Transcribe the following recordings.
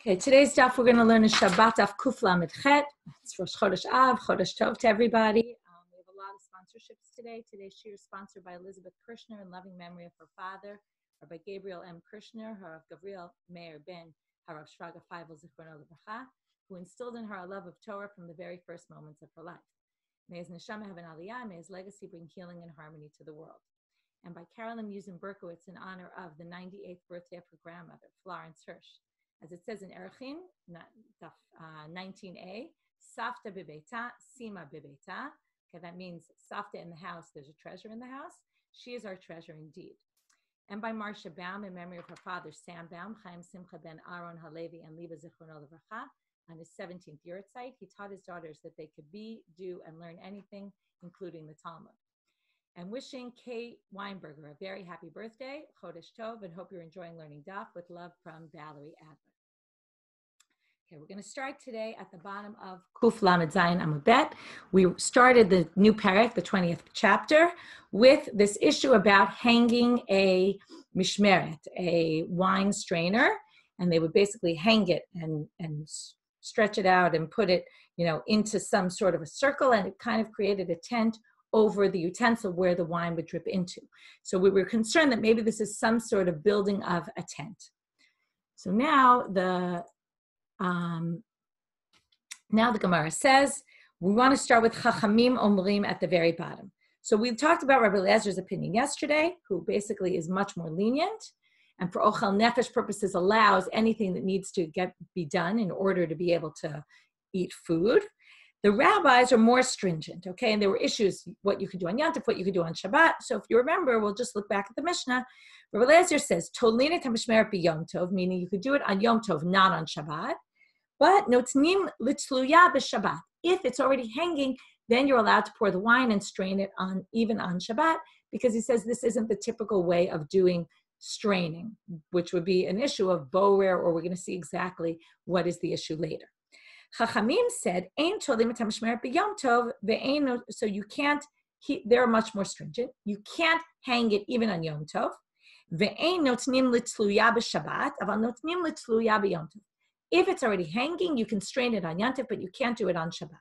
Okay, today's daf we're going to learn is Shabbat Daf Kuf Lamed Chet. It's Rosh Chodesh Av, Chodesh Tov to everybody. We have a lot of sponsorships today. Today's shiur is sponsored by Elizabeth Kirshner in loving memory of her father, Rabbi Gabriel M. Kirshner, Harav Gavriel Meir ben Harav Shraga Feivel Zichrono Lebracha, who instilled in her a love of Torah from the very first moments of her life. May his neshama have an aliyah, may his legacy bring healing and harmony to the world. And by Carolyn Musen Berkowitz in honor of the 98th birthday of her grandmother, Florence Hirsch. As it says in Erchin, 19a, Safta Bibeta, Sima Bibeta. Okay, that means Safta in the house, there's a treasure in the house. She is our treasure indeed. And by Marcia Baum, in memory of her father, Sam Baum, Chaim Simcha ben Aaron Halevi and Liva Zichrono Levracha, on his 17th yahrzeit, he taught his daughters that they could be, do, and learn anything, including the Talmud. And wishing Kate Weinberger a very happy birthday, Chodesh Tov, and hope you're enjoying learning Daf with love from Valerie Adler. Okay, we're going to start today at the bottom of Kuf Lamed Zayin Amud Bet. We started the new parak, the 20th chapter, with this issue about hanging a mishmeret, a wine strainer, and they would basically hang it and stretch it out and put it, into some sort of a circle, and it kind of created a tent over the utensil where the wine would drip into. So we were concerned that maybe this is some sort of building of a tent. So now the Gemara says, we want to start with Chachamim Omrim at the very bottom. So we talked about Rabbi Eliezer's opinion yesterday, who basically is much more lenient, and for Ochel Nefesh purposes allows anything that needs to be done in order to be able to eat food. The rabbis are more stringent, okay? And there were issues, what you could do on Yom Tov, what you could do on Shabbat. So if you remember, we'll just look back at the Mishnah. Rabbi Eliezer says, Tolina tamishmeret b'Yom Tov, meaning you could do it on Yom Tov, not on Shabbat. But notnim litzluya b'Shabbat. If it's already hanging, then you're allowed to pour the wine and strain it on even on Shabbat, because he says this isn't the typical way of doing straining, which would be an issue of borer, or we're going to see exactly what is the issue later. Chachamim said, "Ein tolim tamishmeret b'Yom Tov ve'ein." So you can't. They're much more stringent. You can't hang it even on Yom Tov. Ve'ein notnim litzluya b'Shabbat, aval notnim litzluya b'Yom Tov. If it's already hanging, you can strain it on Yom Tov, but you can't do it on Shabbat.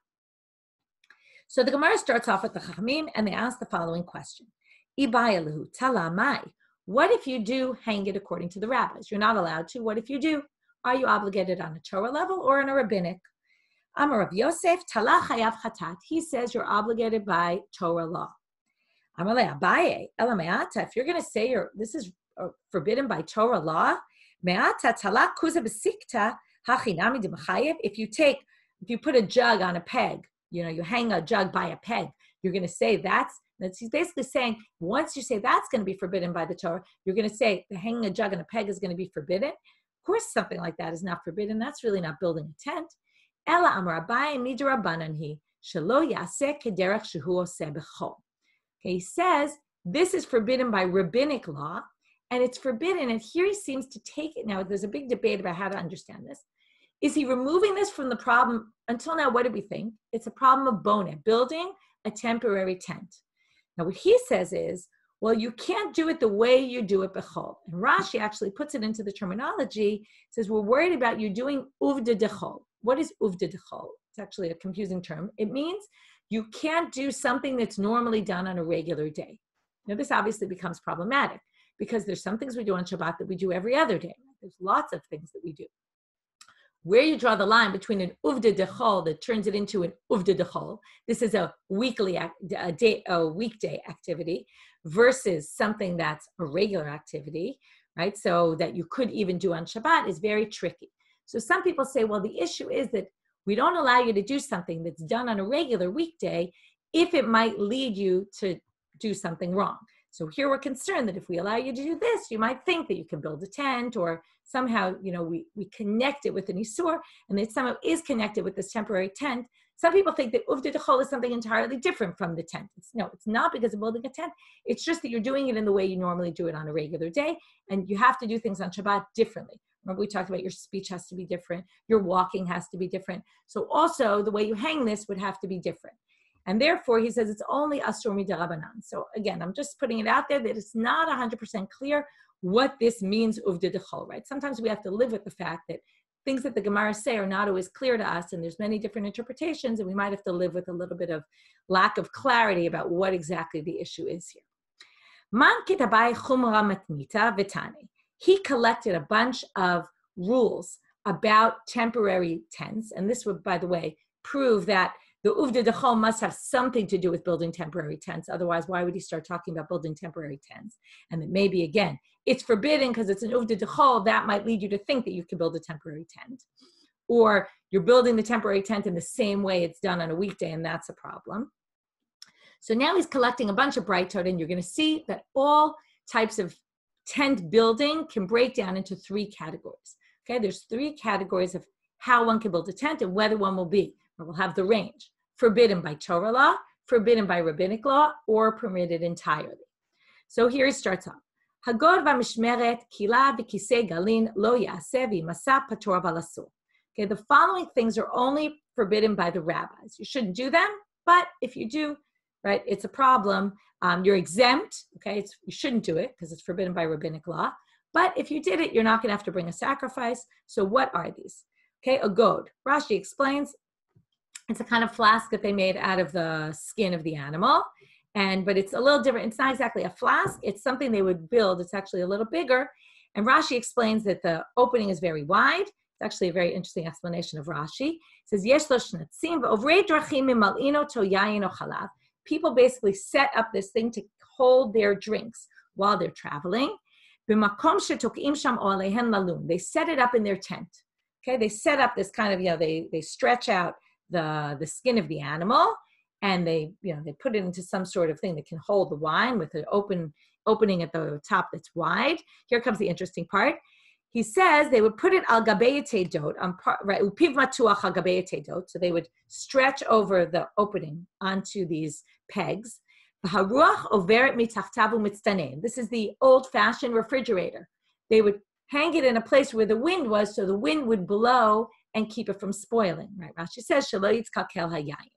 So the Gemara starts off with the Chachamim, and they ask the following question: Ibayalehu talamai. What if you do hang it according to the rabbis? You're not allowed to. What if you do? Are you obligated on a Torah level or on a rabbinic? Amar Rav Yosef, Tala Chayav Chatat. He says you're obligated by Torah law. Amar Le Abaye, Ela Me'ata. If you're going to say this is forbidden by Torah law, Me'ata Tala Kuza B'Sikta Hachinami D'Mechayev. If you put a jug on a peg, you hang a jug by a peg, you're going to say he's basically saying, once you say that's going to be forbidden by the Torah, you're going to say the hanging a jug on a peg is going to be forbidden. Of course, something like that is not forbidden. That's really not building a tent. Ela Amar Abaye Midrabanan Hi Shelo Yaseh Kederach Shehu Oseh B'Chol. Okay, he says this is forbidden by rabbinic law, and it's forbidden. And here he seems to take it. Now, there's a big debate about how to understand this. Is he removing this from the problem? Until now, what did we think? It's a problem of boneh, building a temporary tent. Now, what he says is, well, you can't do it the way you do it b'chol. And Rashi actually puts it into the terminology, says we're worried about you doing uvda dechol. What is uvda dechol? It's actually a confusing term. It means you can't do something that's normally done on a regular day. Now, this obviously becomes problematic because there's some things we do on Shabbat that we do every other day. There's lots of things that we do. Where you draw the line between an uvda dechol that turns it into an uvda dechol, this is a weekday activity, versus something that's a regular activity, right? So that you could even do on Shabbat is very tricky. So some people say, well, the issue is that we don't allow you to do something that's done on a regular weekday if it might lead you to do something wrong. So here we're concerned that if we allow you to do this, you might think that you can build a tent, or somehow, we connect it with an isur, and it somehow is connected with this temporary tent. Some people think that uvda dechol is something entirely different from the tent. It's not because of building a tent. It's just that you're doing it in the way you normally do it on a regular day, and you have to do things on Shabbat differently. Remember, we talked about your speech has to be different, your walking has to be different. So also the way you hang this would have to be different. And therefore, he says it's only asur mid'Rabbanan. So again, I'm just putting it out there that it's not 100% clear what this means uvda dechol, right? Sometimes we have to live with the fact that things that the Gemara say are not always clear to us, and there's many different interpretations, and we might have to live with a little bit of lack of clarity about what exactly the issue is here. He collected a bunch of rules about temporary tents, and this would, by the way, prove that the Uvda Dechol must have something to do with building temporary tents. Otherwise, why would he start talking about building temporary tents? And that maybe, again, it's forbidden because it's an Uvda Dechol. That might lead you to think that you can build a temporary tent. Or you're building the temporary tent in the same way it's done on a weekday, and that's a problem. So now he's collecting a bunch of bright Torah, and you're going to see that all types of tent building can break down into 3 categories. Okay, there's 3 categories of how one can build a tent and whether one will be, or will have the range. Forbidden by Torah law, forbidden by rabbinic law, or permitted entirely. So here he starts off. Hagod v'mishmeret kila v'kisei galin lo yaseh v'imasa pator v'lasur. Okay, the following things are only forbidden by the rabbis. You shouldn't do them, but if you do, right, it's a problem. You're exempt, okay? You shouldn't do it because it's forbidden by rabbinic law. But if you did it, you're not going to have to bring a sacrifice. So what are these? Okay, a god. Rashi explains, it's a kind of flask that they made out of the skin of the animal. But it's a little different. It's not exactly a flask. It's something they would build. It's actually a little bigger. And Rashi explains that the opening is very wide. It's actually a very interesting explanation of Rashi. It says, Yesh lo shnatzim v'ovrei drachim mimal'ino to yayin o chalav. People basically set up this thing to hold their drinks while they're traveling. B'makom shetokim sham oleihen lalun. They set it up in their tent. Okay, they set up this kind of, they stretch out the skin of the animal, and they put it into some sort of thing that can hold the wine with an opening at the top that's wide. Here comes the interesting part. He says they would put it al gabei dot, right? Upiv matuach al gabei dot. So they would stretch over the opening onto these pegs. V'haruach overet mitachtav umitztanein. This is the old-fashioned refrigerator. They would hang it in a place where the wind was, so the wind would blow and keep it from spoiling. Right? Rashi says shelo yitzkakel hayayin.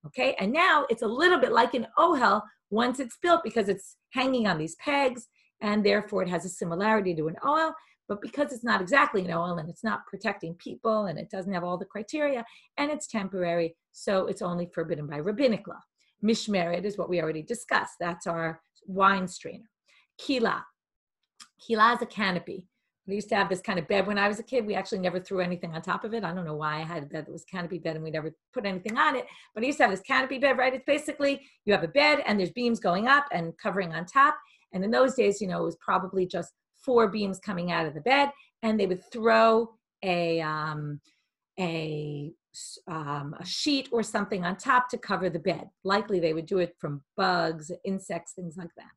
Okay, and now it's a little bit like an ohel once it's built because it's hanging on these pegs, and therefore it has a similarity to an ohel. But because it's not exactly an ohel and it's not protecting people and it doesn't have all the criteria and it's temporary, so it's only forbidden by rabbinic law. Mishmeret is what we already discussed. That's our wine strainer. Kila. Kila is a canopy. We used to have this kind of bed when I was a kid. We actually never threw anything on top of it. I don't know why I had a bed that was a canopy bed and we never put anything on it. But I used to have this canopy bed, right? It's basically you have a bed and there's beams going up and covering on top. And in those days, it was probably just 4 beams coming out of the bed, and they would throw a sheet or something on top to cover the bed. Likely they would do it from bugs, insects, things like that.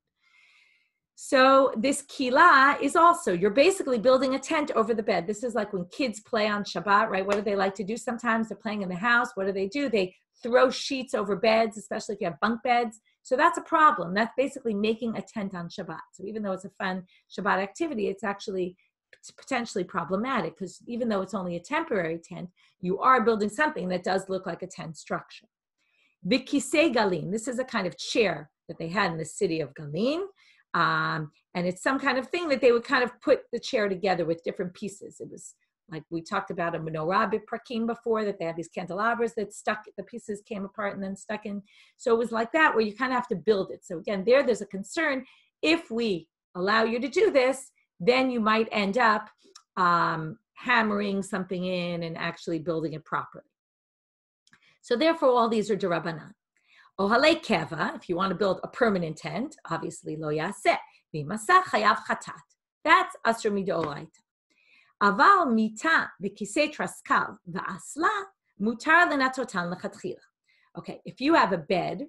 So this kila is also, you're basically building a tent over the bed. This is like when kids play on Shabbat, right? What do they like to do sometimes? They're playing in the house. What do? They throw sheets over beds, especially if you have bunk beds. So that's a problem. That's basically making a tent on Shabbat. So even though it's a fun Shabbat activity, it's actually potentially problematic because even though it's only a temporary tent, you are building something that does look like a tent structure. Vikisei Galin, this is a kind of chair that they had in the city of Galin. And it's some kind of thing that they would kind of put the chair together with different pieces. It was like we talked about a menorah biprakim before, that they had these candelabras that stuck, the pieces came apart and then stuck in. So it was like that where you kind of have to build it. So again, there's a concern. If we allow you to do this, then you might end up hammering something in and actually building it properly. So therefore, all these are d'Rabbanan. Ohale keva, if you want to build a permanent tent, obviously lo yaseh, v'imasa chayav chatat. That's asur midoraita. Aval mita v'kisei traskal v'asla mutar lenatotan lechatchila. Okay, if you have a bed,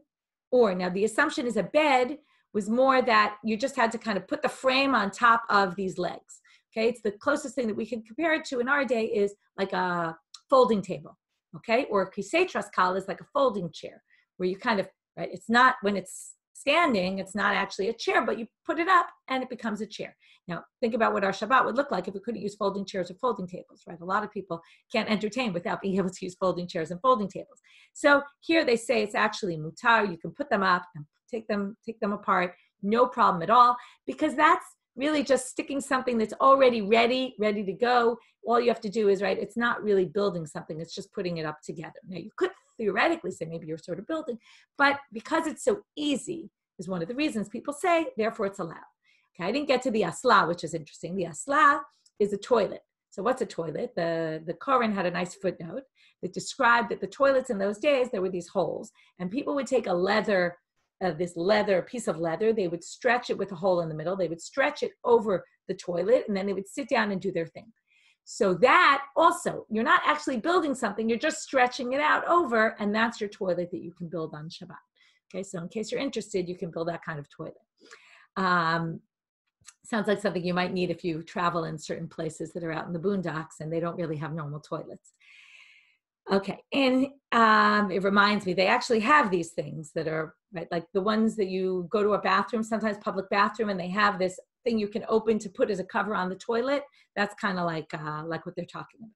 or now the assumption is a bed was more that you just had to kind of put the frame on top of these legs. Okay, it's the closest thing that we can compare it to in our day is like a folding table. Okay, or kisei traskal is like a folding chair, where you kind of, right, it's not, when it's standing, it's not actually a chair, but you put it up and it becomes a chair. Now, think about what our Shabbat would look like if we couldn't use folding chairs or folding tables, right? A lot of people can't entertain without being able to use folding chairs and folding tables. So here they say it's actually mutar. You can put them up and take them apart, no problem at all, because that's really just sticking something that's already ready to go. All you have to do is, right, it's not really building something, it's just putting it up together. Now, you could theoretically say maybe you're sort of building, but because it's so easy is one of the reasons people say, therefore it's allowed. Okay, I didn't get to the asla, which is interesting. The asla is a toilet. So what's a toilet? The Koran had a nice footnote that described that the toilets in those days, there were these holes, and people would take this piece of leather, they would stretch it with a hole in the middle, they would stretch it over the toilet, and then they would sit down and do their thing. So that also, you're not actually building something, you're just stretching it out over, and that's your toilet that you can build on Shabbat. Okay, so in case you're interested, you can build that kind of toilet. Sounds like something you might need if you travel in certain places that are out in the boondocks and they don't really have normal toilets. Okay, and it reminds me, they actually have these things that are, right, like the ones that you go to a bathroom, sometimes public bathroom, and they have this thing you can open to put as a cover on the toilet. That's kind of like what they're talking about.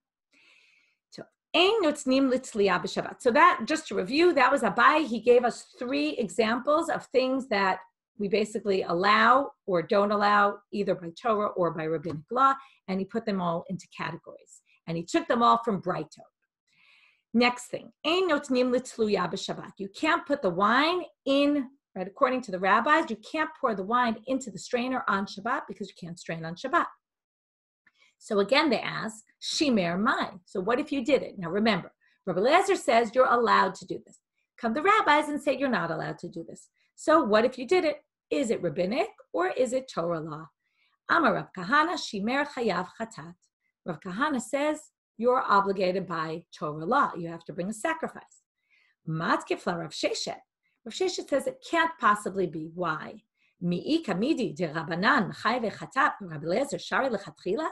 So that, just to review, that was Abai. He gave us 3 examples of things that we basically allow or don't allow, either by Torah or by rabbinic law, and he put them all into categories. And he took them all from Brighto. Next thing, you can't put the wine in, right, according to the rabbis, you can't pour the wine into the strainer on Shabbat because you can't strain on Shabbat. So again, they ask, shimer mai. So what if you did it? Now remember, Rabbi Eliezer says you're allowed to do this. Come the rabbis and say you're not allowed to do this. So what if you did it? Is it rabbinic or is it Torah law? Amar Rav Kahana, shimer chayav chatat. Rav Kahana says you're obligated by Torah law. You have to bring a sacrifice. Matkefla Rav Sheshet. Rav Sheshet says it can't possibly be. Why? Mi'i kamidi de Rabbanan chay vechatat Rabbi Eliezer shari lechatchila.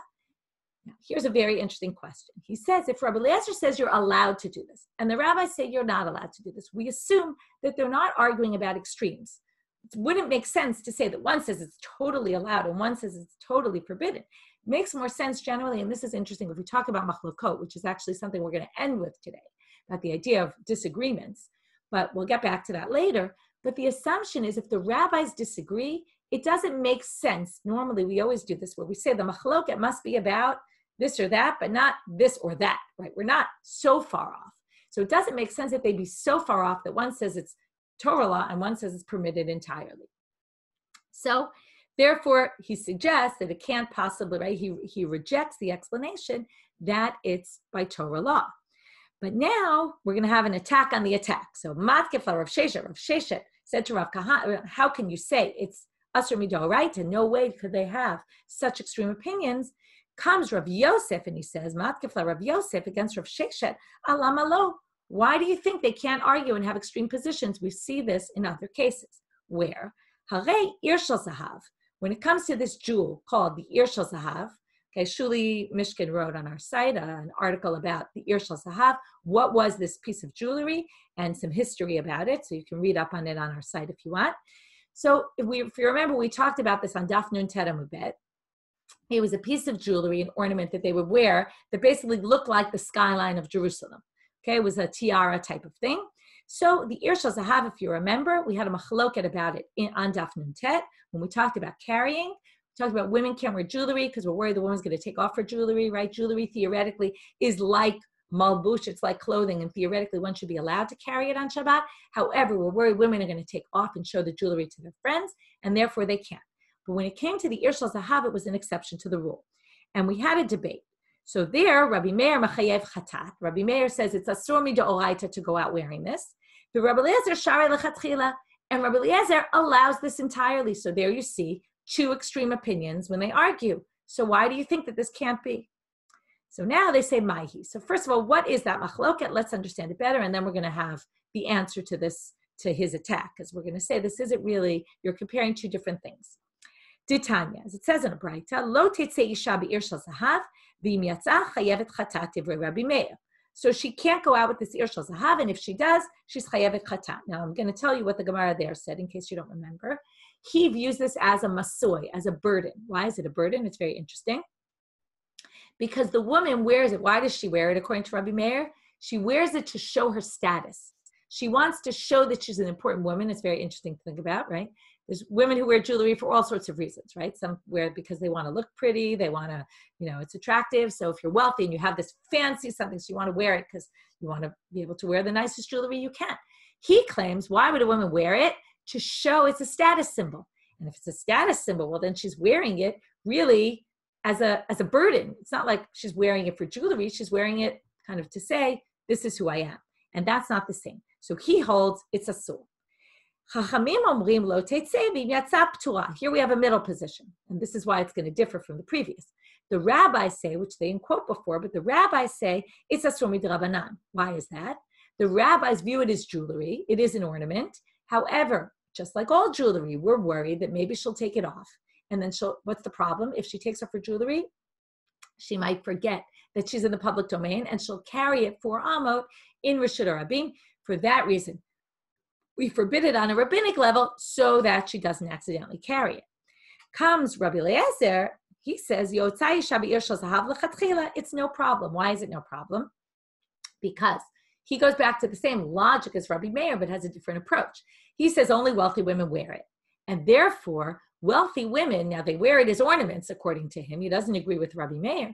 Now, here's a very interesting question. He says, if Rabbi Eliezer says you're allowed to do this, and the rabbis say you're not allowed to do this, we assume that they're not arguing about extremes. It wouldn't make sense to say that one says it's totally allowed and one says it's totally forbidden. It makes more sense generally, and this is interesting if we talk about machlokot, which is actually something we're going to end with today, about the idea of disagreements, but we'll get back to that later. But the assumption is if the rabbis disagree, it doesn't make sense. Normally, we always do this where we say the machloket must be about this or that, but not this or that, right? We're not so far off. So it doesn't make sense that they'd be so far off that one says it's Torah law and one says it's permitted entirely. So therefore, he suggests that it can't possibly, right? He rejects the explanation that it's by Torah law. But now we're going to have an attack on the attack. So Matkefla Rav Sheshet said to Rav Kahana, how can you say it's Asur Midoraita? No way could they have such extreme opinions. Comes Rav Yosef and he says, Matkefla Rav Yosef against Rav Sheshet, Alama lo. Why do you think they can't argue and have extreme positions? We see this in other cases. Where? Harei Irshal Zahav. When it comes to this jewel called the Irshal Zahav, okay, Shuli Mishkin wrote on our site an article about the Irshal Zahav. What was this piece of jewelry and some history about it. So you can read up on it on our site if you want. So if you remember, we talked about this on Daf Nun Tet Amud Bet. It was a piece of jewelry, an ornament that they would wear that basically looked like the skyline of Jerusalem. Okay, it was a tiara type of thing. So the Irshal Zahav, if you remember, we had a machloket about it on Daf Nun Tet when we talked about carrying. We talked about women can't wear jewelry because we're worried the woman's going to take off her jewelry, right? Jewelry theoretically is like malbush, it's like clothing, and theoretically one should be allowed to carry it on Shabbat. However, we're worried women are going to take off and show the jewelry to their friends, and therefore they can't. But when it came to the Irshal Zahav, it was an exception to the rule. And we had a debate. So there, Rabbi Meir Machayev Chatat. Rabbi Meir says it's asur midoraita to go out wearing this. The Rabbi Eliezer shari lechatchila, and Rabbi Eliezer allows this entirely. So there you see 2 extreme opinions when they argue. So why do you think that this can't be? So now they say maihi. So first of all, what is that machloket? Let's understand it better, and then we're going to have the answer to this, to his attack, because we're going to say this isn't really, you're comparing 2 different things. Ditanya, as it says in a Braita, lo tetzei isha be'irshal zahav, v'im yatza chayevet chatat divrei Rabbi Meir. So she can't go out with this Irshal Zahav, and if she does, she's chayevet chatat. Now I'm going to tell you what the Gemara there said in case you don't remember. He views this as a masoy, as a burden. Why is it a burden? It's very interesting. Because the woman wears it. Why does she wear it according to Rabbi Meir? She wears it to show her status. She wants to show that she's an important woman. It's very interesting to think about, right? There's women who wear jewelry for all sorts of reasons, right? Some wear it because they want to look pretty. They want to, it's attractive. So if you're wealthy and you have this fancy something, so you want to wear it because you want to be able to wear the nicest jewelry you can. He claims, why would a woman wear it? To show it's a status symbol. And if it's a status symbol, well, then she's wearing it really as a burden. It's not like she's wearing it for jewelry. She's wearing it kind of to say, this is who I am. And that's not the same. So he holds it's a soul. Here we have a middle position, and this is why it's going to differ from the previous. The rabbis say, which they didn't quote before, but the rabbis say it's asur midrabanan. Why is that? The rabbis view it as jewelry. It is an ornament. However, just like all jewelry, we're worried that maybe she'll take it off. And then what's the problem? If she takes off her jewelry, she might forget that she's in the public domain, and she'll carry it for amot in Rishut Rabim. For that reason, we forbid it on a rabbinic level so that she doesn't accidentally carry it. Comes Rabbi Eliezer, he says, it's no problem. Why is it no problem? Because he goes back to the same logic as Rabbi Meir, but has a different approach. He says only wealthy women wear it. And therefore, wealthy women, now they wear it as ornaments, according to him. He doesn't agree with Rabbi Meir.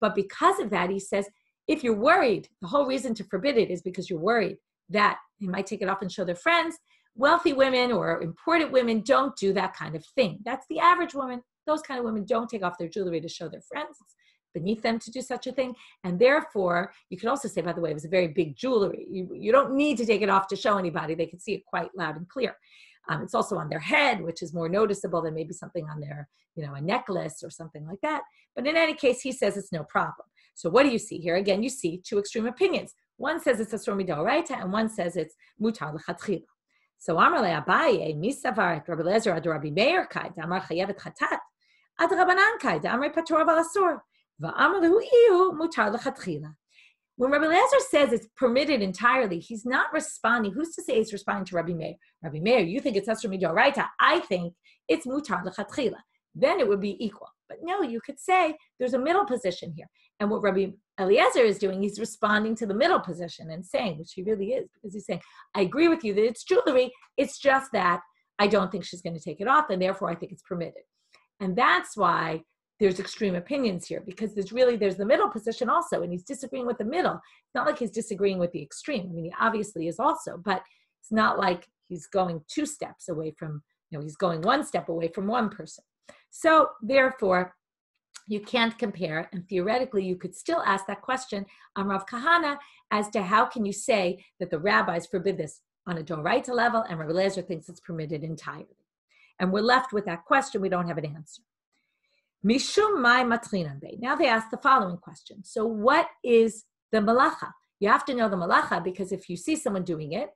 But because of that, he says, if you're worried, the whole reason to forbid it is because you're worried that they might take it off and show their friends. Wealthy women or important women don't do that kind of thing. That's the average woman. Those kind of women don't take off their jewelry to show their friends. It's beneath them to do such a thing. And therefore, you could also say, by the way, it was a very big jewelry. You don't need to take it off to show anybody. They can see it quite loud and clear. It's also on their head, which is more noticeable than maybe something on their, a necklace or something like that. But in any case, he says it's no problem. So what do you see here? Again, you see two extreme opinions. One says it's asur midoraita, and one says it's mutar lechatchila. So Amar le Abaye, misavar et Rabbi Eliezer ad Rabbi Meir kai damar chayevet chatat ad Rabbanan kai damar patur v'asur va'amar lehu ihu mutar lechatchila. When Rabbi Eliezer says it's permitted entirely, he's not responding. Who's to say he's responding to Rabbi Meir? Rabbi Meir, you think it's asur midoraita. I think it's mutar lechatchila. Then it would be equal. But no, you could say there's a middle position here. And what Rabbi Eliezer is doing, he's responding to the middle position and saying, which he really is, because he's saying, I agree with you that it's jewelry. It's just that I don't think she's going to take it off, and therefore I think it's permitted. And that's why there's extreme opinions here, because there's the middle position also, and he's disagreeing with the middle. It's not like he's disagreeing with the extreme. I mean, he obviously is also, but it's not like he's going two steps away from, he's going one step away from one person. So therefore, you can't compare, and theoretically, you could still ask that question on Rav Kahana as to how can you say that the rabbis forbid this on a doraita level, and Rabbi Eliezer thinks it's permitted entirely. And we're left with that question. We don't have an answer. Mishum mai matrinan be. Now they ask the following question. So what is the malacha? You have to know the malacha, because if you see someone doing it,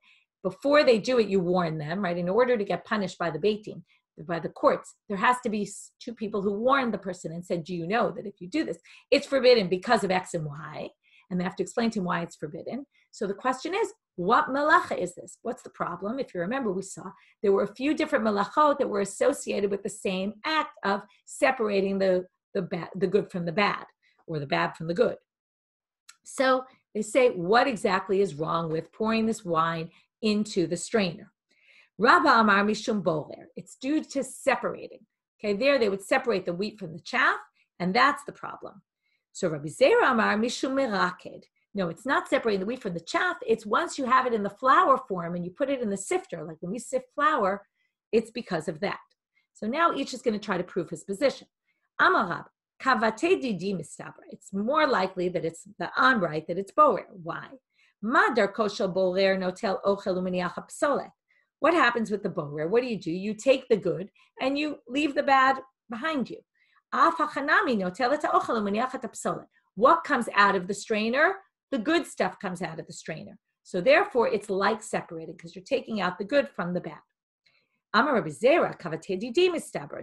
before they do it, you warn them, right? In order to get punished by the Beit Din, by the courts, there has to be two people who warned the person and said, do you know that if you do this, it's forbidden because of X and Y? And they have to explain to him why it's forbidden. So the question is, what malacha is this? What's the problem? If you remember, we saw there were a few different malachot that were associated with the same act of separating the good from the bad, or the bad from the good. So they say, what exactly is wrong with pouring this wine into the strainer? Rabba Amar Mishum Boler. It's due to separating. Okay, there they would separate the wheat from the chaff, and that's the problem. So Rabbi Zera Amar Mishum Meraked. No, it's not separating the wheat from the chaff. It's once you have it in the flour form and you put it in the sifter, like when we sift flour, it's because of that. So now each is going to try to prove his position. Amarab, Kavate Didi Mistaber. It's more likely that it's the right, that it's Borer. Why? Madar Koshel Borer Notel Ochel Uminiacha Psolet. What happens with the borer? What do? You take the good and you leave the bad behind you. What comes out of the strainer? The good stuff comes out of the strainer. So therefore, it's like separated, because you're taking out the good from the bad.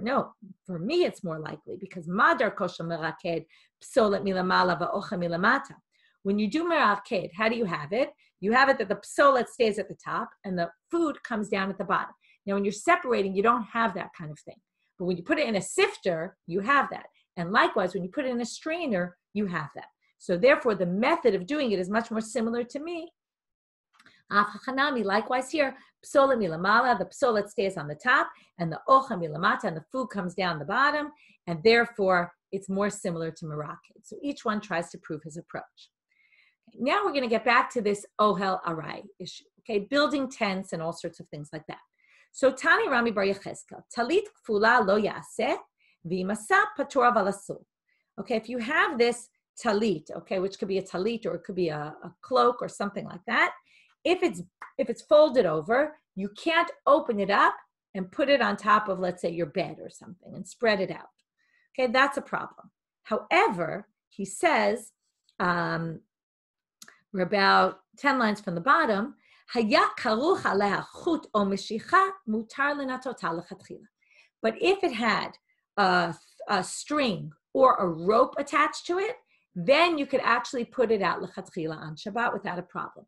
No, for me, it's more likely, because madar kosher meraked psolet milamala va'ocha milamata. When you do meraked, how do you have it? You have it that the psolet stays at the top and the food comes down at the bottom. Now, when you're separating, you don't have that kind of thing. But when you put it in a sifter, you have that. And likewise, when you put it in a strainer, you have that. So therefore, the method of doing it is much more similar to me, Likewise here, psola milamala, the psola stays on the top, and the ocha milamata, and the food comes down the bottom, and therefore it's more similar to Moroccan. So each one tries to prove his approach. Now we're going to get back to this ohel arai issue, okay? Building tents and all sorts of things like that. So Tani Rami Bar Yecheskel, talit kfula lo yaseh, v'imasa patur v'lasul. Okay, if you have this talit, okay, which could be a talit or it could be a cloak or something like that, if it's folded over, you can't open it up and put it on top of, let's say, your bed or something and spread it out. Okay, that's a problem. However, he says, we're about 10 lines from the bottom, but if it had a string or a rope attached to it, then you could actually put it out lechatchila on Shabbat without a problem.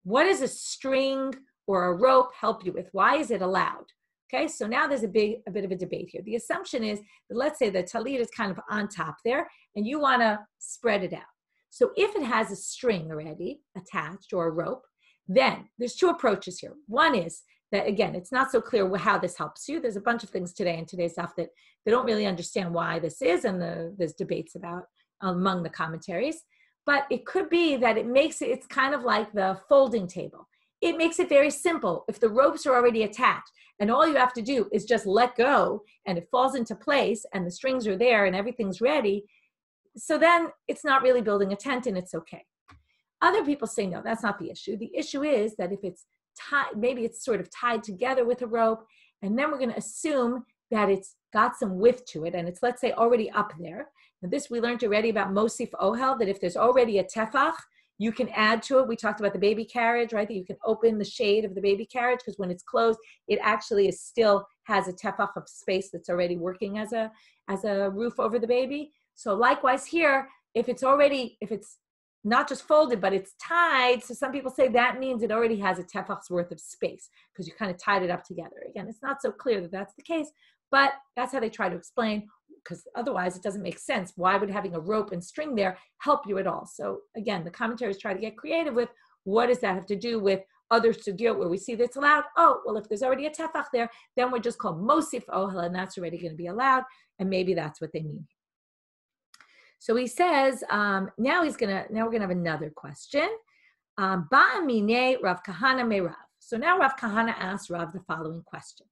What does a string or a rope help you with? Why is it allowed? Okay, so now there's a bit of a debate here. The assumption is that, let's say the talit is kind of on top there and you want to spread it out. So if it has a string already attached or a rope, then there's two approaches here. One is that, again, it's not so clear how this helps you. There's a bunch of things today in today's stuff that they don't really understand why this is, and there's debates about among the commentaries. But it could be that it's kind of like the folding table. It makes it very simple. If the ropes are already attached and all you have to do is just let go and it falls into place and the strings are there and everything's ready, so then it's not really building a tent and it's okay. Other people say, no, that's not the issue. The issue is that if it's tied, maybe it's sort of tied together with a rope, and then we're going to assume that it's got some width to it and it's, let's say, already up there. Now this we learned already about Mosif Ohel, that if there's already a tefach, you can add to it. We talked about the baby carriage, right? That you can open the shade of the baby carriage because when it's closed, it actually still has a tefach of space that's already working as a roof over the baby. So likewise here, if it's not just folded, but it's tied, so some people say that means it already has a tefach's worth of space because you kind of tied it up together. Again, it's not so clear that that's the case, but that's how they try to explain, because otherwise it doesn't make sense. Why would having a rope and string there help you at all? So again, the commentaries try to get creative with what does that have to do with other sugyot where we see that's allowed? Oh, well, if there's already a tefach there, then we're just called Mosif Ohel, and that's already going to be allowed, and maybe that's what they mean. So he says, now we're gonna have another question. Ba'amine Rav Kahana me Rav. So now Rav Kahana asks Rav the following question.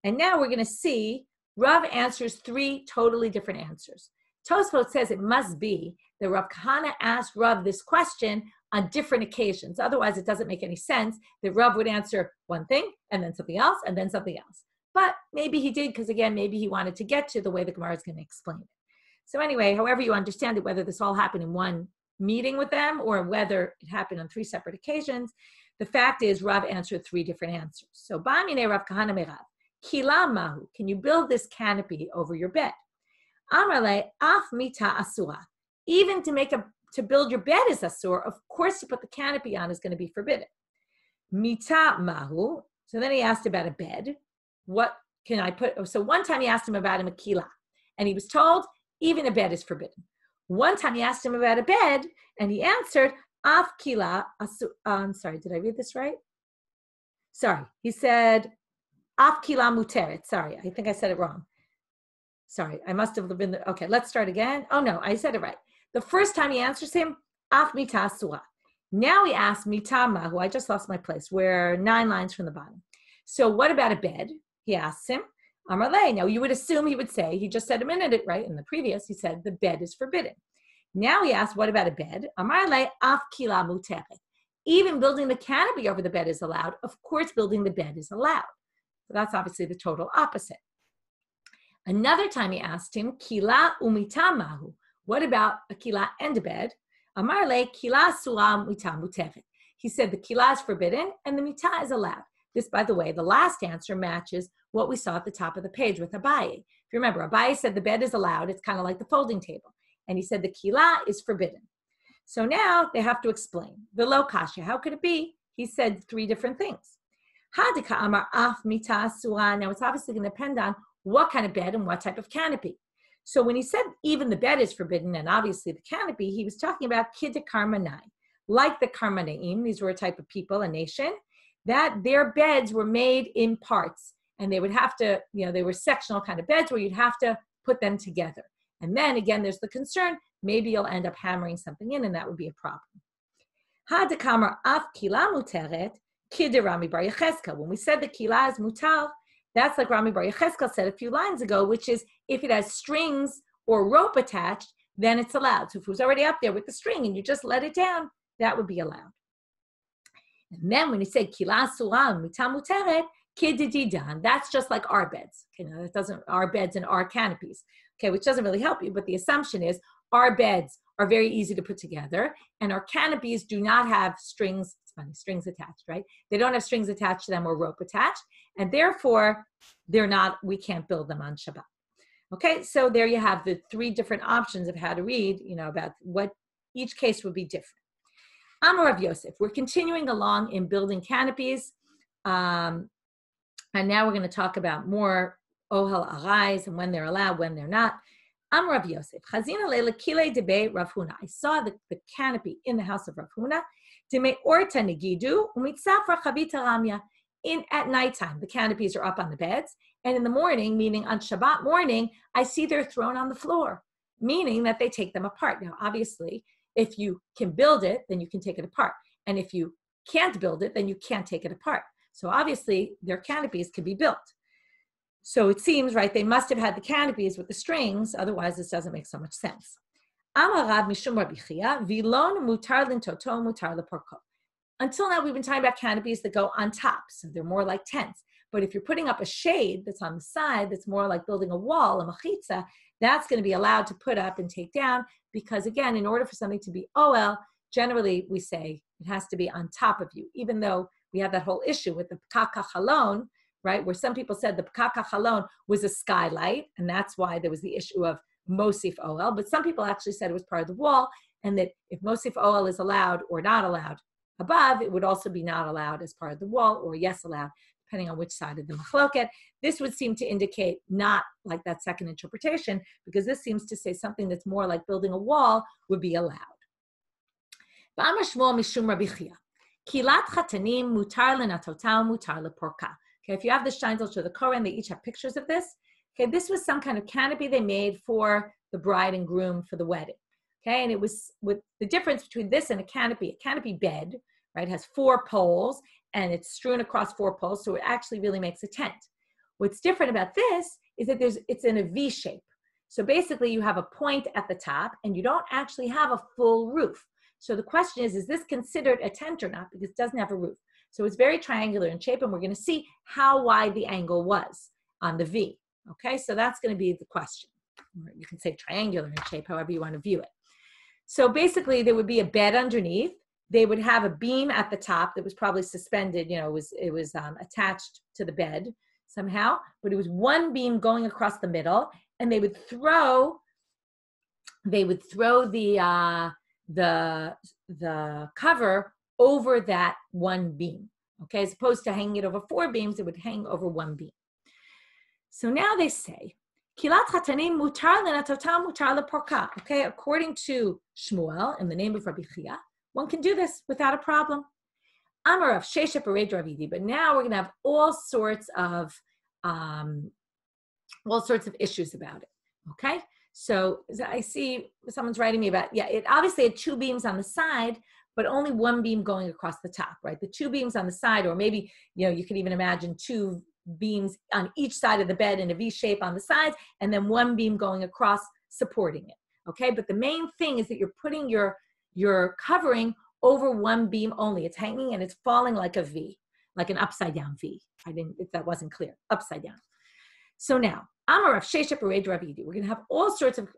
And now we're gonna see Rav answers three totally different answers. Tosfot says it must be that Rav Kahana asked Rav this question on different occasions. Otherwise, it doesn't make any sense that Rav would answer one thing and then something else and then something else. But maybe he did, because again, maybe he wanted to get to the way the Gemara is gonna explain it. So anyway, however you understand it, whether this all happened in one meeting with them or whether it happened on three separate occasions, the fact is Rav answered three different answers. So Ba'amine Rav Kahana me Rav, Kila mahu, can you build this canopy over your bed? Amrale af mita asura, even to build your bed is asur. Of course, to put the canopy on is going to be forbidden. Mita mahu. So then he asked about a bed. What can I put? So one time he asked him about a makila, and he was told even a bed is forbidden. One time he asked him about a bed, and he answered, af kila asu. I'm sorry, did I read this right? Sorry, he said, af kila muteret. Sorry, I think I said it wrong. Sorry, I must have been, okay, let's start again. Oh no, I said it right. The first time he answers him, af mita asua. Now he asks mita mahu. I just lost my place. We're 9 lines from the bottom. So what about a bed? He asks him. Amarle. Now you would assume he would say, he just said a minute, right? In the previous, he said the bed is forbidden. Now he asked, what about a bed? Amarle af kila muteret. Even building the canopy over the bed is allowed. Of course, building the bed is allowed. So that's obviously the total opposite. Another time he asked him, kila umita mahu. What about a kila and a bed? Amarle kila sula mita muteret. He said the kila is forbidden and the mita is allowed. This, by the way, the last answer matches what we saw at the top of the page with Abaye. If you remember, Abaye said the bed is allowed. It's kind of like the folding table. And he said the kila is forbidden. So now they have to explain. Velo kasha, how could it be? He said 3 different things. Hadika amar af mita asura. Now it's obviously going to depend on what kind of bed and what type of canopy. So when he said even the bed is forbidden and obviously the canopy, he was talking about kidikar manai, like the Karmanaim, these were a type of people, a nation, that their beds were made in parts. And they would have to, they were sectional kind of beds where you'd have to put them together. And then again, there's the concern, maybe you'll end up hammering something in and that would be a problem. Ha'dekamar af kila muteret kide Rami Bar Yechezkel. When we said the kila is mutar, that's like Rami Bar Yechezkel said a few lines ago, which is if it has strings or rope attached, then it's allowed. So if it was already up there with the string and you just let it down, that would be allowed. And then when you say kila surah mita muteret, kidididan, that's just like our beds. That doesn't, our beds and our canopies, which doesn't really help you, but the assumption is our beds are very easy to put together and our canopies do not have strings, it's funny, strings attached, right? They don't have strings attached to them or rope attached, and therefore we can't build them on Shabbat. Okay, so there you have the three different options of how to read, about what each case would be different. Amar Rav Yosef, we're continuing along in building canopies, and now we're going to talk about more ohel arais and when they're allowed, when they're not. Amar Rav Yosef, Chazina leila kile debe Rav Huna. I saw the canopy in the house of Rav Huna. Deme orta negidu umitzafra chavita ramya. At nighttime, the canopies are up on the beds, and in the morning, meaning on Shabbat morning, I see they're thrown on the floor, meaning that they take them apart. Now, obviously, if you can build it, then you can take it apart. And if you can't build it, then you can't take it apart. So obviously, their canopies can be built. So it seems, right, they must have had the canopies with the strings, otherwise this doesn't make so much sense. Amar Rav mishum Rabbi Chia, vilon mutar lintoto mutar leporko. Until now, we've been talking about canopies that go on top, so they're more like tents. But if you're putting up a shade that's on the side, that's more like building a wall, a machitza, that's going to be allowed to put up and take down, because again, in order for something to be OL, generally we say it has to be on top of you, even though we have that whole issue with the pkaka chalon, right, where some people said the pkaka chalon was a skylight, and that's why there was the issue of mosif OL, but some people actually said it was part of the wall, and that if mosif OL is allowed or not allowed above, it would also be not allowed as part of the wall, or yes allowed, depending on which side of the machloket. This would seem to indicate not like that second interpretation, because this seems to say something that's more like building a wall would be allowed. B'amar Shmuel mishum Rabbi Chia, kilat chatanim mutar lenatotam mutar leporka. Okay, if you have the Steinzel to the Koran, they each have pictures of this. Okay, this was some kind of canopy they made for the bride and groom for the wedding. Okay, and it was with the difference between this and a canopy bed, right, has 4 poles and it's strewn across 4 poles, so it actually really makes a tent. What's different about this is that it's in a V shape. So basically you have a point at the top and you don't actually have a full roof. So the question is this considered a tent or not? Because it doesn't have a roof. So it's very triangular in shape, and we're going to see how wide the angle was on the V. Okay, so that's going to be the question. Or you can say triangular in shape, however you want to view it. So basically there would be a bed underneath. They would have a beam at the top that was probably suspended, it was attached to the bed somehow, but it was one beam going across the middle, and they would throw the cover over that one beam. Okay, as opposed to hanging it over 4 beams, it would hang over 1 beam. So now they say, Kilat chatanim mutar lenatotam mutar leporka. Okay, according to Shmuel, in the name of Rabbi Chia, one can do this without a problem. Amar of Sheshet Bered Ravidi, but now we're going to have all sorts of issues about it. Okay, so I see someone's writing me about, it obviously had 2 beams on the side, but only 1 beam going across the top, right? The 2 beams on the side, or maybe, you could even imagine 2 beams on each side of the bed in a V shape on the sides, and then 1 beam going across supporting it. Okay, but the main thing is that you're putting your covering over 1 beam only. It's hanging and it's falling like a V, like an upside down V. If that wasn't clear, upside down. So now, Amar of Sheshet Bered Ravidi, we're going to have all sorts of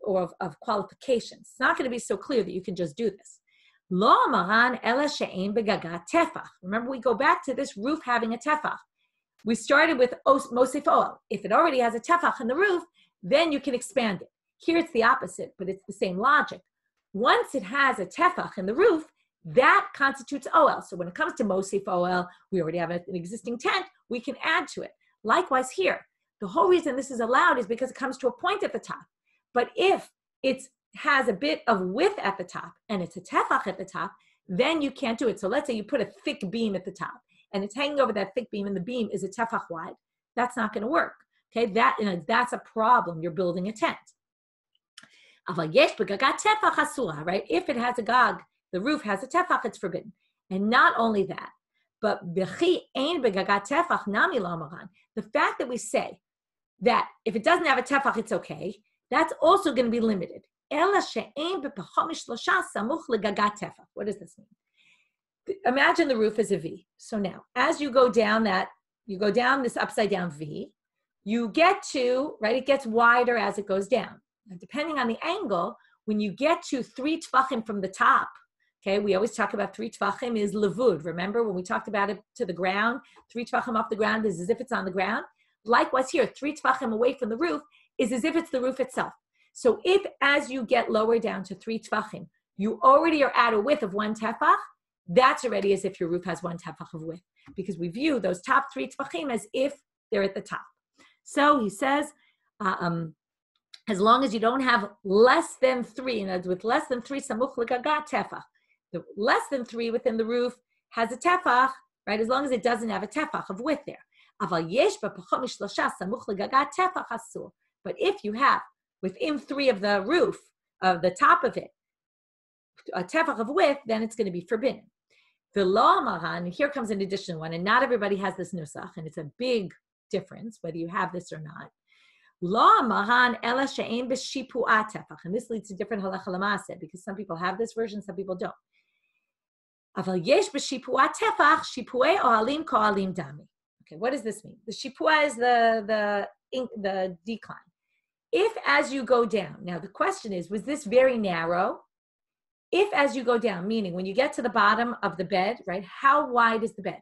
qualifications. It's not going to be so clear that you can just do this. Lo amaran ela she'ein begagat tefach. Remember, we go back to this roof having a tefach. We started with mosif oel. If it already has a tefach in the roof, then you can expand it. Here it's the opposite, but it's the same logic. Once it has a tefach in the roof, that constitutes oel. So when it comes to mosif oel, we already have an existing tent, we can add to it. Likewise here, the whole reason this is allowed is because it comes to a point at the top. But if it's has a bit of width at the top and it's a tefach at the top, then you can't do it. So let's say you put a thick beam at the top and it's hanging over that thick beam and the beam is a tefach wide. That's not going to work. Okay, that's a problem. You're building a tent. Right? If it has a gag, the roof has a tefach, it's forbidden. And not only that, but the fact that we say that if it doesn't have a tefach, it's okay, that's also going to be limited. What does this mean? Imagine the roof is a V. So now, as you go down this upside down V, you get to, right, it gets wider as it goes down. And depending on the angle, when you get to 3 tefachim from the top, okay, we always talk about 3 tefachim is levud. Remember when we talked about it to the ground, 3 tefachim off the ground is as if it's on the ground. Likewise here, 3 tefachim away from the roof is as if it's the roof itself. So if as you get lower down to 3 tefachim, you already are at a width of 1 tefach, that's already as if your roof has 1 tefach of width, because we view those top 3 tefachim as if they're at the top. So he says, as long as you don't have less than 3, and with less than 3 samuch l'gagat tefach, the less than 3 within the roof has a tefach, right? As long as it doesn't have a tefach of width there. But if you have within 3 of the roof, of the top of it, a tefach of width, then it's going to be forbidden. The law maran, here comes an additional one, and not everybody has this nusach, and it's a big difference whether you have this or not. Law maran ela she'ein b'shipu'at tefach, and this leads to different halacha l'maaseh because some people have this version, some people don't. Aval yesh b'shipu'at tefach shipu'ei ohalim ko'alim dami. Okay, what does this mean? The shipu'ah is the decline. If as you go down, now the question is, was this very narrow? If as you go down, meaning when you get to the bottom of the bed, right, how wide is the bed?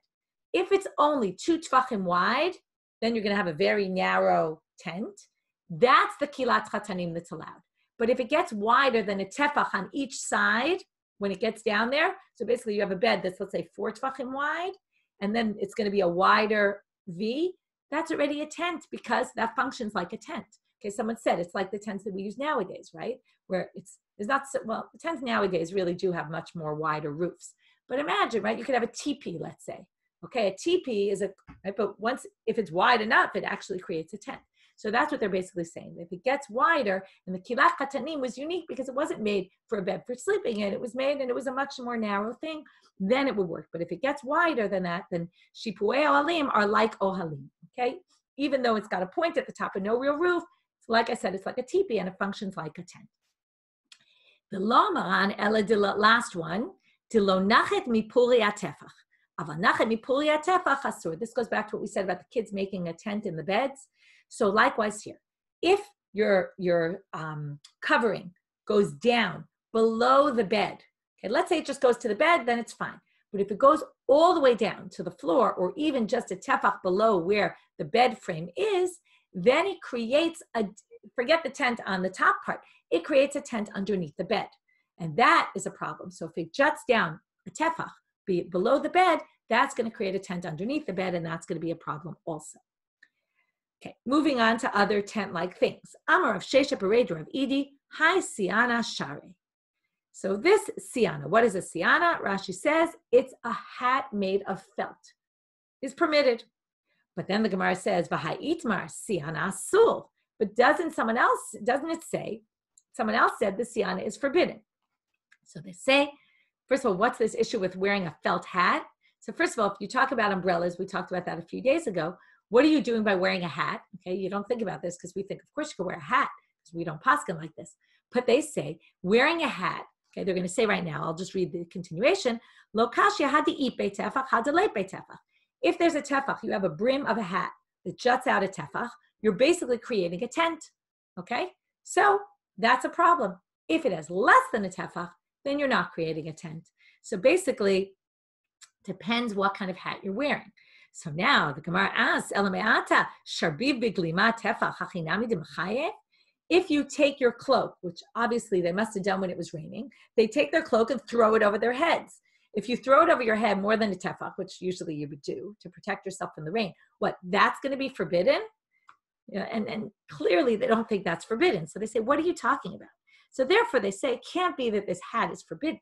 If it's only 2 tefachim wide, then you're going to have a very narrow tent. That's the kilat chatanim that's allowed. But if it gets wider than a tefach on each side, when it gets down there, so basically you have a bed that's, let's say, 4 tefachim wide, and then it's going to be a wider V, that's already a tent because that functions like a tent. Okay, someone said it's like the tents that we use nowadays, right? Where it's not so, well, the tents nowadays really do have much more wider roofs. But imagine, right, you could have a teepee, let's say. Okay, a teepee is right, but if it's wide enough, it actually creates a tent. So that's what they're basically saying. If it gets wider, and the kilat katanim was unique because it wasn't made for a bed for sleeping in, it was made and it was a much more narrow thing, then it would work. But if it gets wider than that, then shipuei ohalim are like ohalim, okay? Even though it's got a point at the top and no real roof, like I said, it's like a teepee and it functions like a tent. The lomaran ela de last one, de lo nachet mipuri atefach. This goes back to what we said about the kids making a tent in the beds. So likewise here, if your covering goes down below the bed, okay, let's say it just goes to the bed, then it's fine. But if it goes all the way down to the floor or even just a tefach below where the bed frame is, then it creates forget the tent on the top part, it creates a tent underneath the bed. And that is a problem. So if it juts down a tefach below the bed, that's going to create a tent underneath the bed, and that's going to be a problem also. Okay, moving on to other tent-like things. Amar of Shesha Bereder of Idi, Hi Siana Share. So this siana, what is a siana? Rashi says it's a hat made of felt. Is permitted. But then the Gemara says, V'hai itmar siana sul. But doesn't it say, someone else said the siana is forbidden. So they say, first of all, what's this issue with wearing a felt hat? So first of all, if you talk about umbrellas, we talked about that a few days ago. What are you doing by wearing a hat? Okay, you don't think about this because we think, of course, you can wear a hat because we don't paskin like this. But they say wearing a hat. Okay, they're going to say right now. I'll just read the continuation. Lo kashya hadi ipe tefach hadalei tefach. If there's a tefach, you have a brim of a hat that juts out a tefach. You're basically creating a tent. Okay, so that's a problem. If it has less than a tefach, then you're not creating a tent. So basically, depends what kind of hat you're wearing. So now the Gemara asks, Elameata, Sharbiv biglima tefach hachinami demchayev. If you take your cloak, which obviously they must have done when it was raining, they take their cloak and throw it over their heads. If you throw it over your head more than a tefach, which usually you would do to protect yourself from the rain, that's going to be forbidden? And clearly they don't think that's forbidden. So they say, what are you talking about? So therefore, they say it can't be that this hat is forbidden.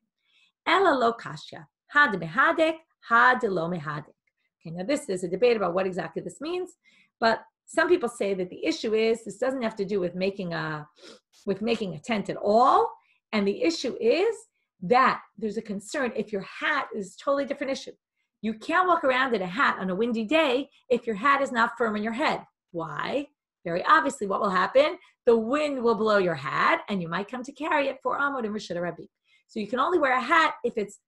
Ela lo kasha, had mehadek, had lo mehadek. Okay, now this is a debate about what exactly this means, but some people say that the issue is this doesn't have to do with making a tent at all, and the issue is that there's a concern if your hat is a totally different issue. You can't walk around in a hat on a windy day if your hat is not firm on your head. Why? Very obviously, what will happen? The wind will blow your hat, and you might come to carry it for Amod and Rishon Rabbi. So you can only wear a hat if it's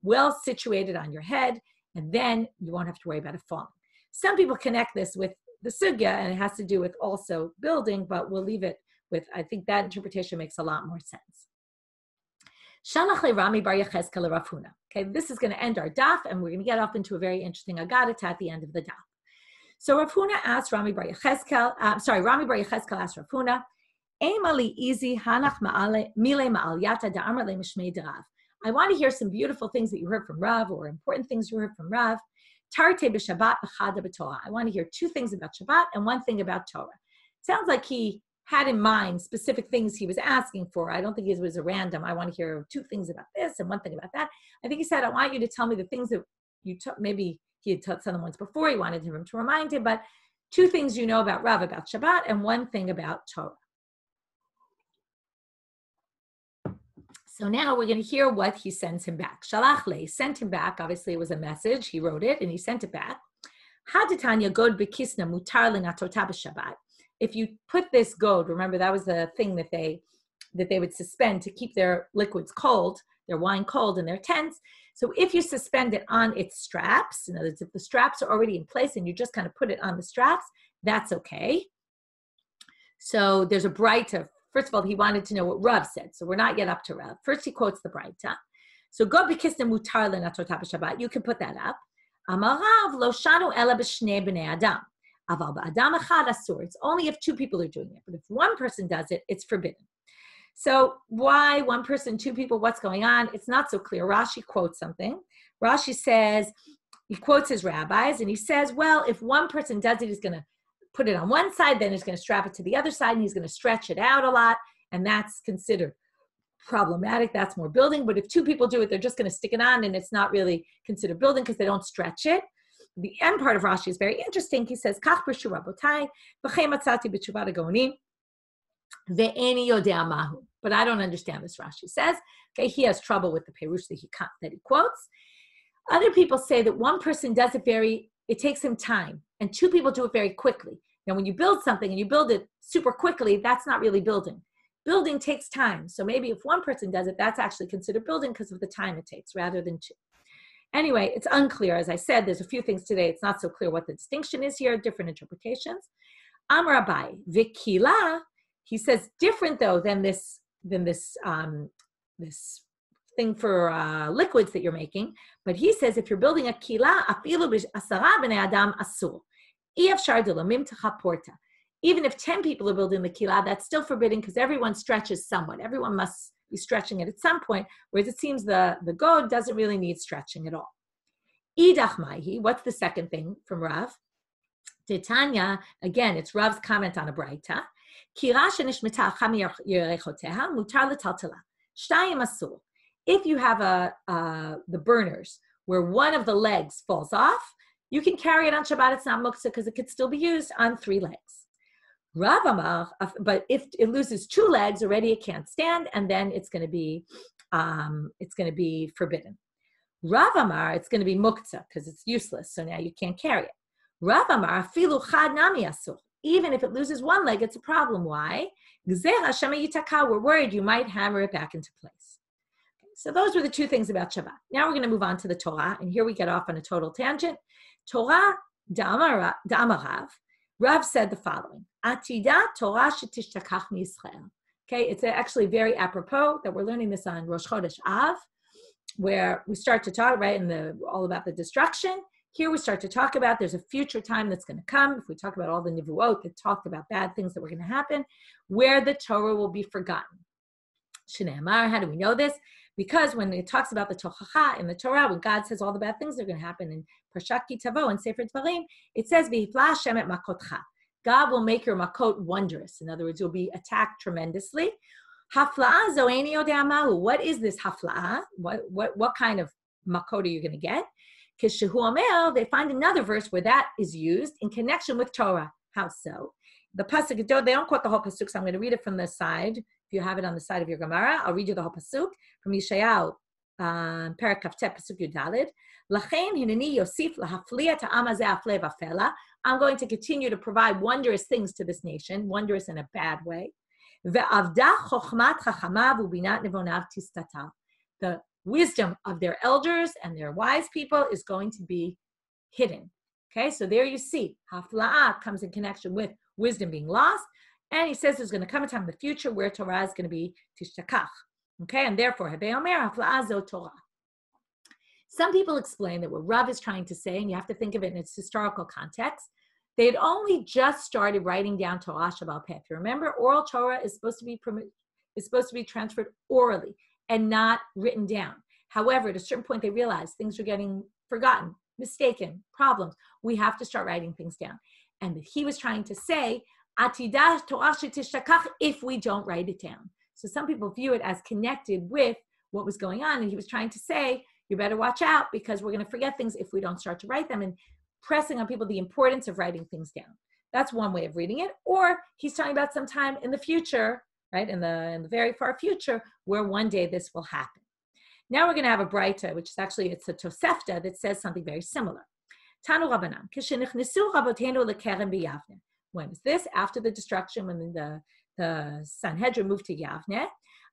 well situated on your head, and then you won't have to worry about it falling. Some people connect this with the sugya, and it has to do with also building, but we'll leave it with, I think that interpretation makes a lot more sense. Shalach le Rami bar Yechezkel le Rav Huna. Okay, this is going to end our daf, and we're going to get off into a very interesting agadita at the end of the daf. So Rav Huna asked Rami bar Yechezkel asked Rav Huna, Eimali easy hanach mile ma'al yata da'amar le mishmei derav. I want to hear some beautiful things that you heard from Rav, or important things you heard from Rav. Tarte b'Shabbat b'chada b'Torah. I want to hear two things about Shabbat and one thing about Torah. It sounds like he had in mind specific things he was asking for. I don't think it was a random, I want to hear two things about this and one thing about that. I think he said, I want you to tell me the things that you took. Maybe he had taught them once before. He wanted him to remind him, but two things you know about Rav, about Shabbat, and one thing about Torah. So now we're going to hear what he sends him back. Shalach le, sent him back. Obviously, it was a message. He wrote it, and he sent it back. Haditanya god bekisna mutar lenatota b'Shabbat. If you put this goad, remember that was the thing that they would suspend to keep their liquids cold, their wine cold in their tents. So if you suspend it on its straps, in other words, if the straps are already in place and you just kind of put it on the straps, that's okay. So there's a Braita. First of all, he wanted to know what Rav said. So we're not yet up to Rav. First, he quotes the Braita. So go b'kisna mutar lenatota b'Shabbat. You can put that up. Amarav lo shanu ela b'shnei b'nei adam. Aval b'adam echad asur. It's only if two people are doing it. But if one person does it, it's forbidden. So why one person, two people, what's going on? It's not so clear. Rashi quotes something. Rashi says, he quotes his rabbis, and he says, well, if one person does it, he's going to put it on one side, then he's going to strap it to the other side, and he's going to stretch it out a lot, and that's considered problematic. That's more building. But if two people do it, they're just going to stick it on, and it's not really considered building because they don't stretch it. The end part of Rashi is very interesting. He says, Kach b'shu rabotai, v'chei matzati b'tshuvat hagonim, ve'eni yodea mahu. But I don't understand this, Rashi says. Okay, he has trouble with the perush that he quotes. Other people say that one person does it it takes him time, and two people do it very quickly. Now, when you build something and you build it super quickly, that's not really building. Building takes time. So maybe if one person does it, that's actually considered building because of the time it takes rather than two. Anyway, it's unclear. As I said, there's a few things today. It's not so clear what the distinction is here, different interpretations. Amar Abai, Vikila, he says different though than this thing for liquids that you're making. But he says if you're building a kila, afilu b'asara b'nei adam asur. Iyafshar delamim techaporta. Even if 10 people are building the kila, that's still forbidden because everyone stretches somewhat. Everyone must be stretching it at some point, whereas it seems the god doesn't really need stretching at all. Idach maihi, what's the second thing from Rav? Titanya, again, it's Rav's comment on a Braita. Kira shenishmeta cham yerechoteha mutar letaltala. Shtayim asur. If you have the burners where one of the legs falls off, you can carry it on Shabbat. It's not muktzah because it could still be used on 3 legs. Rav Amar, but if it loses 2 legs, already it can't stand, and then it's going to be forbidden. Rav Amar, it's going to be muktzah because it's useless, so now you can't carry it. Rav Amar, afilu chad nami asur. Even if it loses 1 leg, it's a problem. Why? Gzera shema yitaka. We're worried you might hammer it back into place. So those were the 2 things about Shabbat. Now we're going to move on to the Torah, and here we get off on a total tangent. Torah da'amarav. Rav said the following: Atida Torah shetishtachach miYisrael. Okay, it's actually very apropos that we're learning this on Rosh Chodesh Av, where we start to talk all about the destruction. Here we start to talk about there's a future time that's going to come. If we talk about all the nivuot that talked about bad things that were going to happen, where the Torah will be forgotten. Shneimar, how do we know this? Because when it talks about the tochacha in the Torah, when God says all the bad things that are going to happen in Parshat Ki Tavo and Sefer Dvarim, it says, V'hifla Hashem et makotcha. God will make your makot wondrous. In other words, you'll be attacked tremendously. Hafla'a zo'eni yodea mahu. What is this hafla'a? What kind of makot are you going to get? Because shehu omer, they find another verse where that is used in connection with Torah. How so? The pasuk, they don't quote the whole pasuk, so I'm going to read it from the side. If you have it on the side of your Gemara, I'll read you the whole pasuk from Yeshayahu, Perek Kaftet, pasuk Yudalid. Lachein hineni yosif lahafliya ta'am hazeh afle vafela. I'm going to continue to provide wondrous things to this nation, wondrous in a bad way. Ve'avda chochmat chachamav ubinat nevonav tistatav. The wisdom of their elders and their wise people is going to be hidden. Okay, so there you see, hafla'ah comes in connection with wisdom being lost, and he says there's going to come a time in the future where Torah is going to be tishtakach. Okay, and therefore, Hebei Omer, hafla'ah zo Torah. Some people explain that what Rav is trying to say, and you have to think of it in its historical context, they had only just started writing down Torah Shabbat Peh. If you remember, oral Torah is supposed to be transferred orally and not written down. However, at a certain point, they realized things were getting forgotten, mistaken, problems. We have to start writing things down. And he was trying to say, Atidah Torah shetishtachach, if we don't write it down. So some people view it as connected with what was going on. And he was trying to say, you better watch out because we're going to forget things if we don't start to write them, and pressing on people the importance of writing things down. That's one way of reading it. Or he's talking about some time in the future, right, in the very far future, where one day this will happen. Now we're going to have a braita, which is actually, it's a Tosefta that says something very similar. Tanu Rabbanan, k'shenichnesu rabotenu lekerem b'Yavne. When is this? After the destruction, when the Sanhedrin moved to Yavne.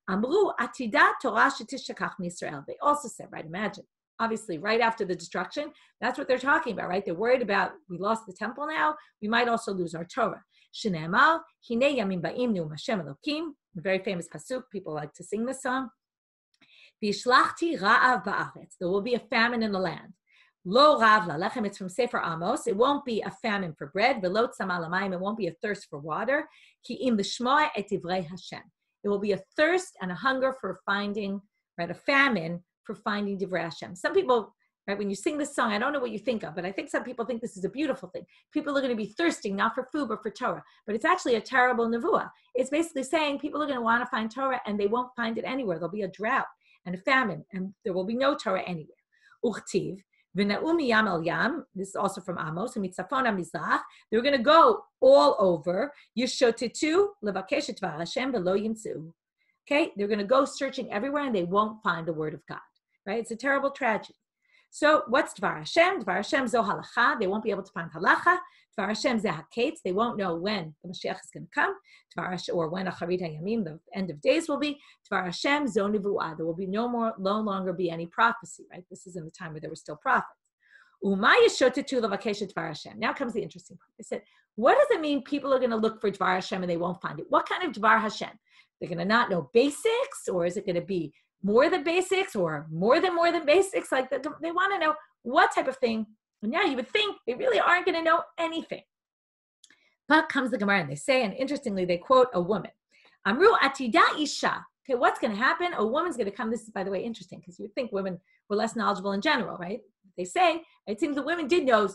Amru atidat Torah shetishtakach miYisrael. They also said, right, imagine, obviously, right after the destruction, that's what they're talking about, right? They're worried about, we lost the temple now, we might also lose our Torah. Shneimar, hinei yamim ba'im neum Hashem Elokim, a very famous pasuk, people like to sing this song. V'yishlachti ra'av ba'aretz, there will be a famine in the land. Lo rav lalechem, it's from Sefer Amos, it won't be a famine for bread, v'lo tzama lamayim, it won't be a thirst for water, ki im l'shmoa et divrei Hashem. It will be a thirst and a hunger for finding, right, a famine for finding divrei Hashem. Some people, right, when you sing this song, I don't know what you think of, but I think some people think this is a beautiful thing. People are going to be thirsting, not for food, but for Torah. But it's actually a terrible nevuah. It's basically saying people are going to want to find Torah and they won't find it anywhere. There'll be a drought and a famine and there will be no Torah anywhere. Uchtiv, v'na'u miyam el yam, this is also from Amos, u'mitzafon ha'mizrach, they're going to go all over, yishotetu levakesh et dvar Hashem v'lo yimtzu. Okay, they're going to go searching everywhere and they won't find the word of God. Right? It's a terrible tragedy. So what's Dvar Hashem? Dvar Hashem zo halacha. They won't be able to find halacha. Dvar Hashem ze haketz. They won't know when the Mashiach is going to come. Dvar Hashem, or when Acharit HaYamim, the end of days, will be. Dvar Hashem zo nevuah. There will be no longer be any prophecy. Right? This is in the time where there were still prophets. Uma yeshotetu levakesh et Dvar Hashem. Now comes the interesting part. They said, what does it mean people are going to look for Dvar Hashem and they won't find it? What kind of Dvar Hashem? They're going to not know basics, or is it going to be more than basics, or more than basics? Like they want to know what type of thing. And now you would think they really aren't going to know anything. But comes the Gemara and they say, and interestingly, they quote a woman. Amru atida isha. Okay, what's going to happen? A woman's going to come. This is, by the way, interesting because you would think women were less knowledgeable in general, right? They say it seems the women did know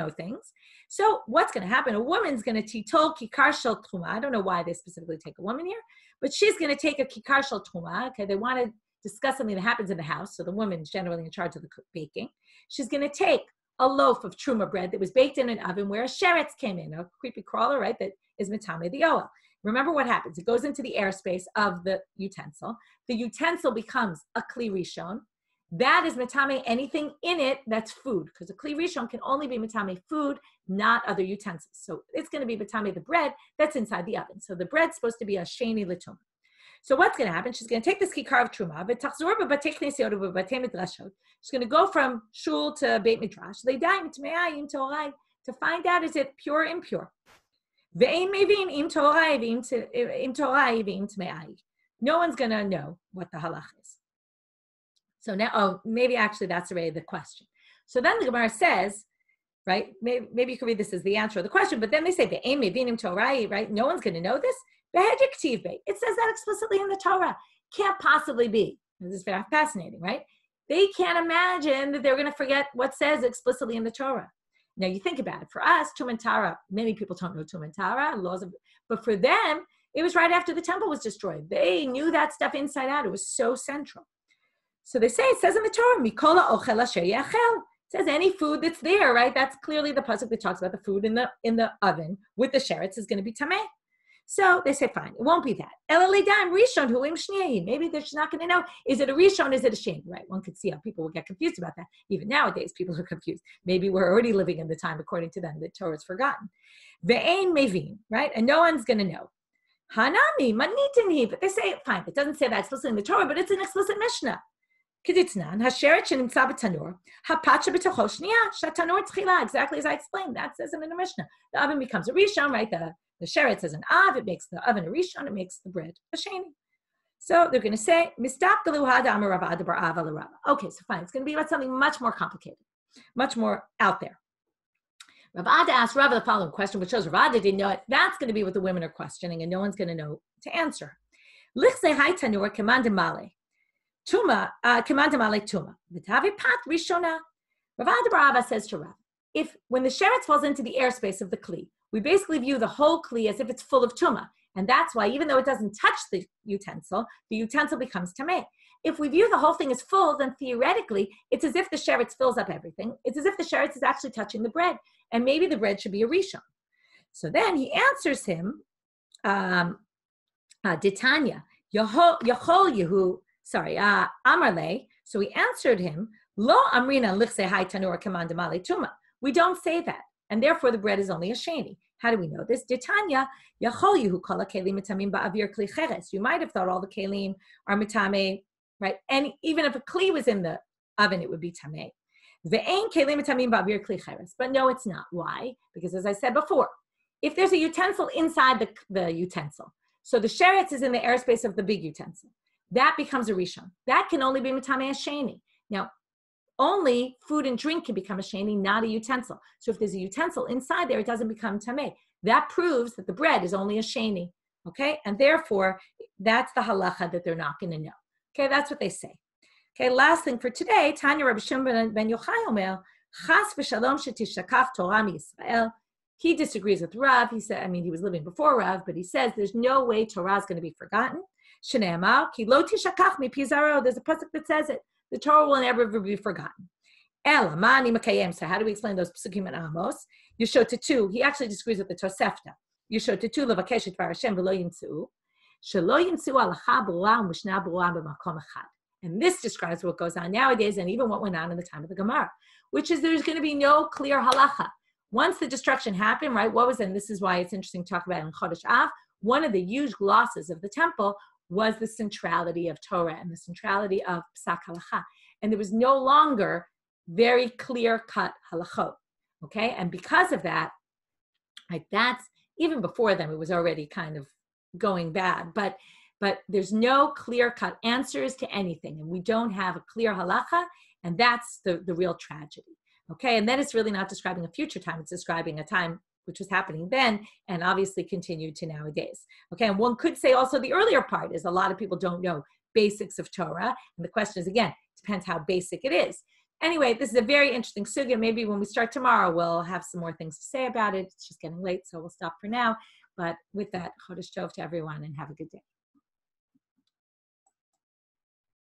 things. So what's going to happen? A woman's going to titol kikar shel truma. I don't know why they specifically take a woman here, but she's going to take a kikar shel truma. Okay, they want to discuss something that happens in the house. So the woman's generally in charge of the baking. She's going to take a loaf of truma bread that was baked in an oven where a sheretz came in, a creepy crawler, right? That is mitame the oil. Remember what happens? It goes into the airspace of the utensil. The utensil becomes a kli rishon. That is mitame anything in it that's food, because a kli rishon can only be mitame food, not other utensils. So it's going to be mitame the bread that's inside the oven. So the bread's supposed to be a sheni l'tum. So what's going to happen? She's going to take this kikar of truma, she's going to go from shul to beit midrash. To find out, is it pure or impure? No one's going to know what the halach is. So now, maybe actually that's already the question. So then the Gemara says, right, maybe you could read this as the answer of the question, but then they say, right, no one's going to know this. It says that explicitly in the Torah. Can't possibly be. This is very fascinating, right? They can't imagine that they're going to forget what says explicitly in the Torah. Now you think about it. For us, Tum and Tara, many people don't know Tum and Tara, but for them, It was right after the temple was destroyed. They knew that stuff inside out. It was so central. So they say, it says in the Torah, Mikola ochel asher yachel. It says any food that's there, right? That's clearly the pasuk that talks about the food in the oven with the sheretz is going to be tameh. So they say, fine, it won't be that. Maybe they're just not going to know. Is it a rishon? Is it a sheni? Right? One could see how people would get confused about that. Even nowadays, people are confused. Maybe we're already living in the time, according to them, that Torah is forgotten. Ve'ein mevin, right? And no one's going to know. Hanami, manitinhi. But they say, fine, it doesn't say that explicitly in the Torah, but it's an explicit Mishnah. Keditznan, hasheret shenimtza b'tanur, hapacha b'tocho shniya, shatanur tchila. Exactly as I explained. That says it in the Mishnah. The oven becomes a rishon, right? The sheretz is an av, it makes the oven a rishon, it makes the bread a sheni. So they're going to say, okay, so fine. It's going to be about something much more complicated, much more out there. Rav Ada asked Rav the following question, which shows Rav Ada didn't know it. That's going to be what the women are questioning, and no one's going to know to answer. Lichse hai tanur kemandamale. Tuma, kemandamale tuma. V'tavi pat rishona. Rav Ada bar Abba says to Rav, when the sheretz falls into the airspace of the kli, we basically view the whole kli as if it's full of tuma. And that's why, even though it doesn't touch the utensil becomes tameh. If we view the whole thing as full, then theoretically, it's as if the sheretz fills up everything. It's as if the sheretz is actually touching the bread. And maybe the bread should be a rishon. So then he answers him, Ditanya, Amarle. So he answered him, Lo amrina lichse hai tanur kamandamale tuma. We don't say that. And therefore, the bread is only a sheni. How do we know this? Ditanya, yachol yehu kol hakelim mitamim ba'avir kli cheres. You might have thought all the kelim are mitame, right? And even if a kli was in the oven, it would be tameh. Ve'ein kelim mitamim ba'avir kli cheres. But no, it's not. Why? Because as I said before, if there's a utensil inside the utensil, so the sheretz is in the airspace of the big utensil, that becomes a rishon. That can only be mitameh a sheni. Now, only food and drink can become a sheni, not a utensil. So if there's a utensil inside there, it doesn't become tameh. That proves that the bread is only a sheni, okay? And therefore, that's the halacha that they're not going to know. Okay, that's what they say. Okay, last thing for today, Tanya Rabbi Shimon ben Yochai Omer, Chas v'shalom shetishakaf Torah miYisrael. He disagrees with Rav. He said, he was living before Rav, but he says there's no way Torah is going to be forgotten. Shneimar, ki lo tishakach mipizaro. There's a pasuk that says it. The Torah will never be forgotten. Ela, ma'ani makayem. So how do we explain those psukim in Amos? Yeshota 2, he actually disagrees with the Tosefta. Yeshota 2, levakesh et var Hashem v'lo yimtzu. Shelo yimtzu alacha b'ra u'mishnah b'ra b'makom echad. And this describes what goes on nowadays and even what went on in the time of the Gemara, which is there's going to be no clear halacha. Once the destruction happened, right, and this is why it's interesting to talk about it in Chodesh Av, one of the huge glosses of the temple was the centrality of Torah and the centrality of Psak Halacha. And there was no longer very clear-cut halachot, okay? And because of that, right, that's, even before them, it was already kind of going bad, but there's no clear-cut answers to anything, and we don't have a clear halacha, and that's the real tragedy, okay? And then it's really not describing a future time, it's describing a time which was happening then, and obviously continued to nowadays. Okay, and one could say also the earlier part is a lot of people don't know basics of Torah, and the question is, again, depends how basic it is. Anyway, this is a very interesting sugya. Maybe when we start tomorrow, we'll have some more things to say about it. It's just getting late, so we'll stop for now. But with that, Chodesh Tov to everyone, and have a good day.